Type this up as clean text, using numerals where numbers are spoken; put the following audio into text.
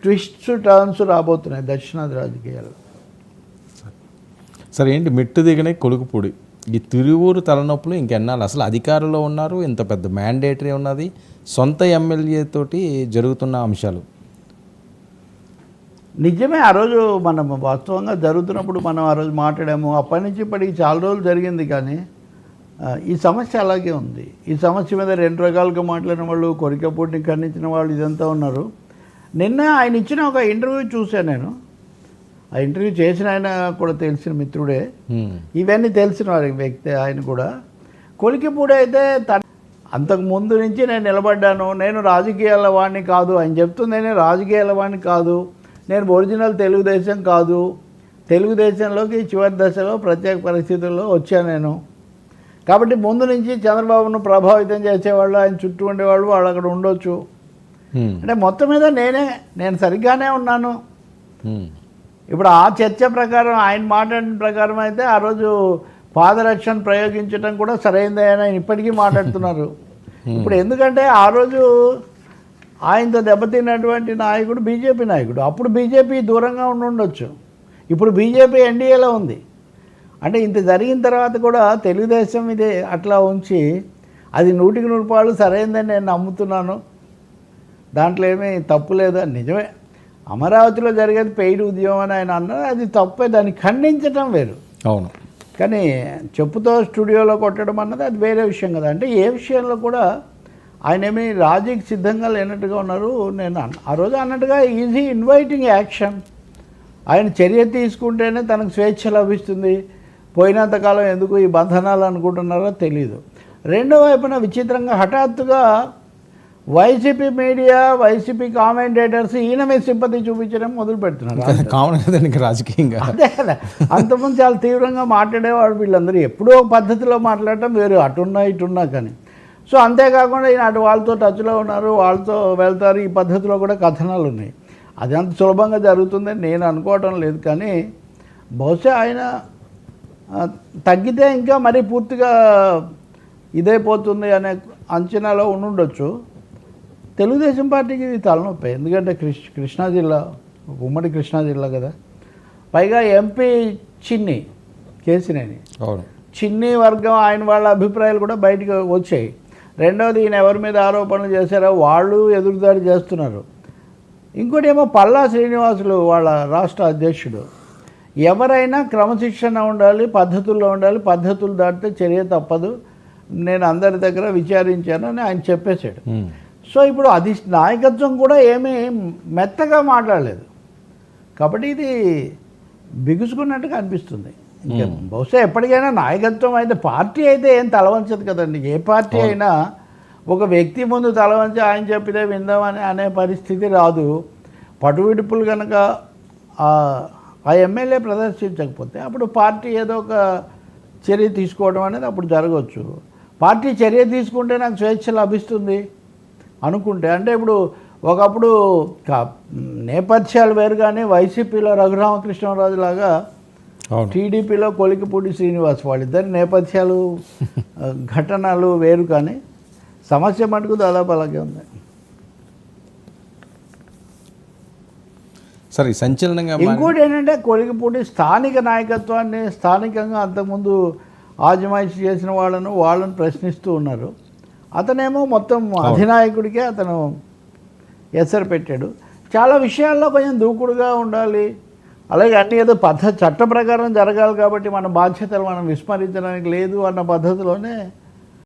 Twists turns రాబోతున్నాయి దక్షిణాది రాజకీయాలు. సరే ఏంటి మెట్టు దిగనే కొలుకుపూడి ఈ తిరువూరు తలనొప్పులు ఇంకెన్నాళ్ళు? అసలు అధికారంలో ఉన్నారు, ఇంత పెద్ద మ్యాండేటరీ ఉన్నది, సొంత ఎమ్మెల్యే తోటి జరుగుతున్న అంశాలు. నిజమే, ఆ రోజు మనం వాస్తవంగా జరుగుతున్నప్పుడు మనం ఆ రోజు మాట్లాడాము. అప్పటి నుంచి ఇప్పటికి చాలా రోజులు జరిగింది, కానీ ఈ సమస్య అలాగే ఉంది. ఈ సమస్య మీద రెండు రకాలుగా మాట్లాడిన వాళ్ళు, కొరికపూడిని ఖండించిన వాళ్ళు ఇదంతా ఉన్నారు. నిన్న ఆయన ఇచ్చిన ఒక ఇంటర్వ్యూ చూశాను నేను. ఆ ఇంటర్వ్యూ చేసిన ఆయన కూడా తెలిసిన మిత్రుడే, ఇవన్నీ తెలిసిన వారి వ్యక్తి ఆయన కూడా. కొలికిపూడి అయితే అంతకు ముందు నుంచి నేను నిలబడ్డాను, నేను రాజకీయాల వాడిని కాదు, ఆయన చెప్తుంది నేను రాజకీయాల వాడిని కాదు, నేను ఒరిజినల్ తెలుగుదేశం కాదు, తెలుగుదేశంలోకి చివరి దశలో ప్రత్యేక పరిస్థితుల్లో వచ్చాను నేను. కాబట్టి ముందు నుంచి చంద్రబాబును ప్రభావితం చేసేవాళ్ళు, ఆయన చుట్టూ ఉండేవాళ్ళు, వాళ్ళు అక్కడ ఉండొచ్చు. అంటే మొత్తం మీద నేను సరిగ్గానే ఉన్నాను. ఇప్పుడు ఆ చర్చ ప్రకారం, ఆయన మాట్లాడిన ప్రకారం అయితే ఆ రోజు పాదరక్షణ ప్రయోగించడం కూడా సరైందే అని ఆయన ఇప్పటికీ మాట్లాడుతున్నారు. ఇప్పుడు ఎందుకంటే ఆ రోజు ఆయనతో దెబ్బతిన్నటువంటి నాయకుడు బీజేపీ నాయకుడు. అప్పుడు బీజేపీ దూరంగా ఉండొచ్చు, ఇప్పుడు బీజేపీ ఎన్డీఏలో ఉంది. అంటే ఇంత జరిగిన తర్వాత కూడా తెలుగుదేశం ఇదే అట్లా ఉంచి, అది 100% సరైందని నేను నమ్ముతున్నాను. దాంట్లో ఏమీ తప్పు లేదు. నిజమే, అమరావతిలో జరిగేది పెయిడ్ ఉద్యమం అని ఆయన అన్నారు, అది తప్పే, దాన్ని ఖండించడం వేరు. అవును, కానీ చెప్పుతో స్టూడియోలో కొట్టడం అన్నది అది వేరే విషయం కదా. అంటే ఏ విషయంలో కూడా ఆయన ఏమీ రాజీకి సిద్ధంగా లేనట్టుగా ఉన్నారు. నేను ఆ రోజు అన్నట్టుగా ఈజీ ఇన్వైటింగ్ యాక్షన్. ఆయన చర్య తీసుకుంటేనే తనకు స్వేచ్ఛ లభిస్తుంది. పోయినంతకాలం ఎందుకు ఈ బంధనాలు అనుకుంటున్నారో తెలీదు. రెండో వైపున విచిత్రంగా హఠాత్తుగా వైసీపీ మీడియా, వైసీపీ కామెంటేటర్స్ ఈయన మీద సింపతి చూపించడం మొదలు పెడుతున్నారు. రాజకీయంగా అదే కదా, అంతకుముందు చాలా తీవ్రంగా మాట్లాడేవాడు. వీళ్ళందరూ ఎప్పుడో పద్ధతిలో మాట్లాడటం వేరు, అటున్నా ఇటున్నా. కానీ సో అంతేకాకుండా ఈయన అటు వాళ్ళతో టచ్లో ఉన్నారు, వాళ్ళతో వెళ్తారు. ఈ పద్ధతిలో కూడా కథనాలు ఉన్నాయి. అది అంత సులభంగా జరుగుతుందని నేను అనుకోవటం లేదు. కానీ బహుశా ఆయన తగ్గితే ఇంకా మరీ పూర్తిగా ఇదైపోతుంది అనే అంచనాలో ఉండుండొచ్చు. తెలుగుదేశం పార్టీకి ఇది తలనొప్పి. ఎందుకంటే కృష్ణా జిల్లా, ఉమ్మడి కృష్ణా జిల్లా కదా. పైగా ఎంపీ చిన్ని కేసినేని, చిన్ని వర్గం, ఆయన వాళ్ళ అభిప్రాయాలు కూడా బయటకు వచ్చాయి. రెండవది, ఈయన ఎవరి మీద ఆరోపణలు చేశారో వాళ్ళు ఎదురుదాడి చేస్తున్నారు. ఇంకోటి ఏమో పల్లా శ్రీనివాసులు వాళ్ళ రాష్ట్ర అధ్యక్షుడు, ఎవరైనా క్రమశిక్షణ ఉండాలి, పద్ధతుల్లో ఉండాలి, పద్ధతులు దాటితే చర్య తప్పదు, నేను అందరి దగ్గర విచారించాను అని ఆయన చెప్పేశాడు. సో ఇప్పుడు అది నాయకత్వం కూడా ఏమీ మెత్తగా మాట్లాడలేదు. కాబట్టి ఇది బిగుసుకున్నట్టుగా అనిపిస్తుంది. బహుశా ఎప్పటికైనా నాయకత్వం అయితే, పార్టీ అయితే ఏం తలవంచదు కదండి. ఏ పార్టీ అయినా ఒక వ్యక్తి ముందు తలవంచి ఆయన చెప్పితే విందామని అనే పరిస్థితి రాదు. పటువిడుపులు కనుక ఆ ఎమ్మెల్యే ప్రదర్శించకపోతే అప్పుడు పార్టీ ఏదో ఒక చర్య తీసుకోవడం అనేది అప్పుడు జరగవచ్చు. పార్టీ చర్య తీసుకుంటే నాకు స్వేచ్ఛ లభిస్తుంది అనుకుంటే, అంటే ఇప్పుడు ఒకప్పుడు నేపథ్యాలు వేరు, కానీ వైసీపీలో రఘురామకృష్ణరాజు లాగా టీడీపీలో కొలికిపూడి శ్రీనివాస్, వాళ్ళిద్దరి నేపథ్యాలు ఘటనలు వేరు, కానీ సమస్య మటుకు దాదాపు అలాగే ఉంది. సరే, సంచలనంగా ఇంకోటి ఏంటంటే కొలికిపూడి స్థానిక నాయకత్వాన్ని, స్థానికంగా అంతకుముందు ఆజమాయిషి చేసిన వాళ్ళను ప్రశ్నిస్తూ ఉన్నారు. అతనేమో మొత్తం అధినాయకుడికే అతను ఎసరు పెట్టాడు. చాలా విషయాల్లో కొంచెం దూకుడుగా ఉండాలి, అలాగే అన్నీ ఏదో చట్ట ప్రకారం జరగాలి, కాబట్టి మన బాధ్యతలు మనం విస్మరించడానికి లేదు అన్న పద్ధతిలోనే